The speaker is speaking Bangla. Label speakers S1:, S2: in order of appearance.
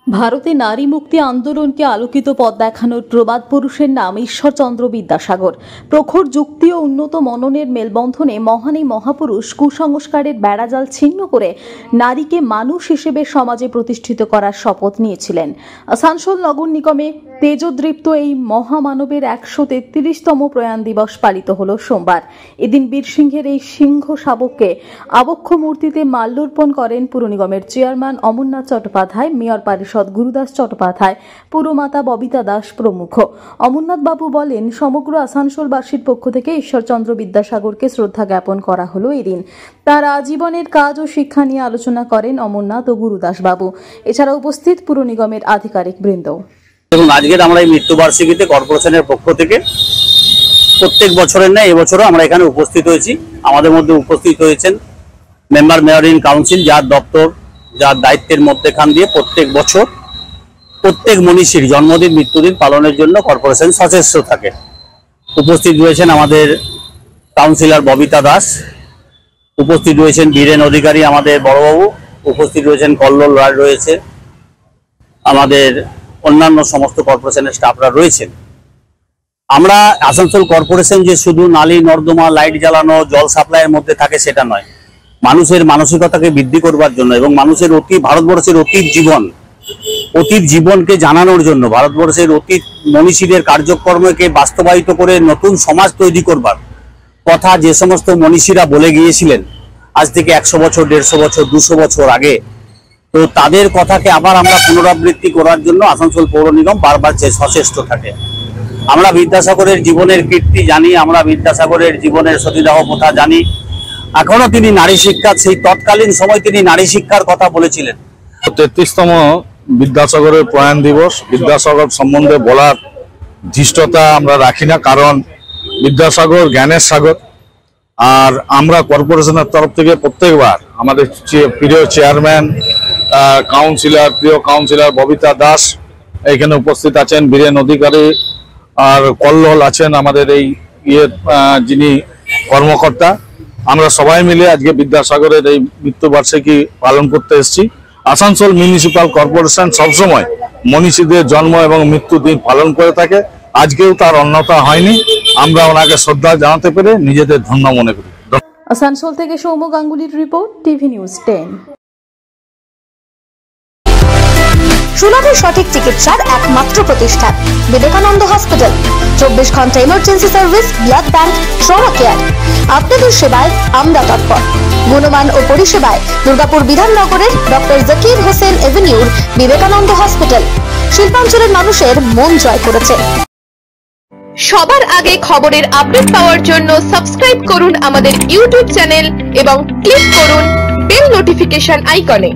S1: ভারতে নারী মুক্তি আন্দোলনকে আলোকিত পথ দেখানোর প্রবাদ পুরুষের নাম ঈশ্বরচন্দ্র বিদ্যাসাগর। প্রখর যুক্তি ও উন্নত মননের মেলবন্ধনে মহান এই মহাপুরুষ কুসংস্কারের বেড়াজাল ছিন্ন করে নারীকে মানুষ হিসেবে সমাজে প্রতিষ্ঠিত করার শপথ নিয়েছিলেন। আসানসোল নগর নিগমে তেজোদীপ্ত এই মহামানবের 133তম প্রয়াণ দিবস পালিত হল সোমবার। এদিন বীরসিংহের এই সিংহ শাবককে আবক্ষ মূর্তিতে মাল্যার্পণ করেন পুর নিগমের চেয়ারম্যান অমরনাথ চট্টোপাধ্যায়, মেয়র পারিষদ গুরুদাস চট্টোপাধ্যায়, পুরমাতা ববিতা দাস প্রমুখ। অমরনাথ বাবু বলেন, সমগ্র আসানসোলবাসীর পক্ষ থেকে ঈশ্বরচন্দ্র বিদ্যাসাগরকে শ্রদ্ধা জ্ঞাপন করা হলো এদিন। তার আজীবনের কাজ ও শিক্ষা নিয়ে আলোচনা করেন অমরনাথ ও গুরুদাস বাবু। এছাড়া উপস্থিত পুর নিগমের আধিকারিক বৃন্দ।
S2: দেখুন, আজকের আমরা এই মৃত্যুবার্ষিকীতে কর্পোরেশনের পক্ষ থেকে প্রত্যেক বছরের ন্যায় এবছরও আমরা এখানে উপস্থিত হয়েছি। আমাদের মধ্যে উপস্থিত হয়েছেন মেম্বার মেয়র ইন কাউন্সিল, যার দপ্তর যার দায়িত্বের মধ্যেখান দিয়ে প্রত্যেক বছর প্রত্যেক মনীষীর জন্মদিন মৃত্যুদিন পালনের জন্য কর্পোরেশন সচেষ্ট থাকে। উপস্থিত রয়েছেন আমাদের কাউন্সিলর ববিতা দাস, উপস্থিত রয়েছেন বীরেন অধিকারী আমাদের বড়বাবু, উপস্থিত রয়েছেন কল্লোল রায়, রয়েছে আমাদের অন্যান্য সমস্ত কর্পোরেশনের স্টাফরা রয়েছেন। আমরা আসানসোল কর্পোরেশন যে শুধু নালী নর্দমা লাইট জ্বালানো জল সাপ্লাইয়ের মধ্যে থাকে সেটা নয়, মানুষের মানসিকতাকে বৃদ্ধি করবার জন্য এবং মানুষের ভারতবর্ষের অতীত জীবনকে জানানোর জন্য, ভারতবর্ষের অতীত মনীষীদের কার্যক্রমকে বাস্তবায়িত করে নতুন সমাজ তৈরি করবার কথা যে সমস্ত মনীষীরা বলে গিয়েছিলেন আজ থেকে 100 বছর, 150 বছর, 200 বছর আগে, তো তাদের কথাকে আবার আমরা পুনরাবৃত্তি করার জন্য আসানসোল পৌর নিগম বারবার সচেষ্ট থাকে। আমরা বিদ্যাসাগরের জীবনের কীর্তি জানি, আমরা বিদ্যাসাগরের জীবনের সতীদাহ প্রথা জানি। এখনো তিনি নারী শিক্ষা, সেই তৎকালীন সময় তিনি নারী শিক্ষার কথা বলেছিলেন।
S3: 33তম বিদ্যাসাগরের প্রয়াণ দিবস। বিদ্যাসাগর সম্বন্ধে বলার ধৃষ্টতা আমরা রাখি না, কারণ বিদ্যাসাগর জ্ঞানের সাগর। আর আমরা কর্পোরেশনের তরফ থেকে প্রত্যেকবার আমাদের প্রিয় চেয়ারম্যান প্রিয় কাউন্সিলর ববিতা দাস এখানে উপস্থিত আছেন, বীরেন অধিকারী আর কল্লোল আছেন আমাদের এই যিনি কর্মকর্তা। আমরা সবাই মিলে আজকে বিদ্যাসাগরের এই মৃত্যুবার্ষিকী পালন করতে এসেছি। আসানসোল মিউনিসিপাল কর্পোরেশন সবসময় মনীষীদের জন্ম এবং মৃত্যু দিন পালন করে থাকে, আজকেও তার অন্যথা হয়নি। আমরা ওনাকে শ্রদ্ধা জানাতে পেরে নিজেদের ধন্য মনে করি।
S1: আসানসোল থেকে সৌম্য গাঙ্গুলির রিপোর্ট, টিভি নিউজ 10।
S4: সুলভের সঠিক চিকিৎসার একমাত্র প্রতিষ্ঠান বিবেকানন্দ হসপিটাল। 24 ঘন্টা emergency service, blood bank, trauma care. আপনাদের সেবায় আমরা তৎপর। গুণমান ও পরিষেবায় দুর্গাপুর বিধাননগরের ডক্টর জাকির হোসেন এভিনিউর বিবেকানন্দ হসপিটাল শিল্পাঞ্চলের মানুষের মন জয় করেছে।
S5: সবার আগে খবরের আপডেট পাওয়ার জন্য সাবস্ক্রাইব করুন আমাদের ইউটিউব চ্যানেল এবং ক্লিক করুন বেল নোটিফিকেশন আইকনে।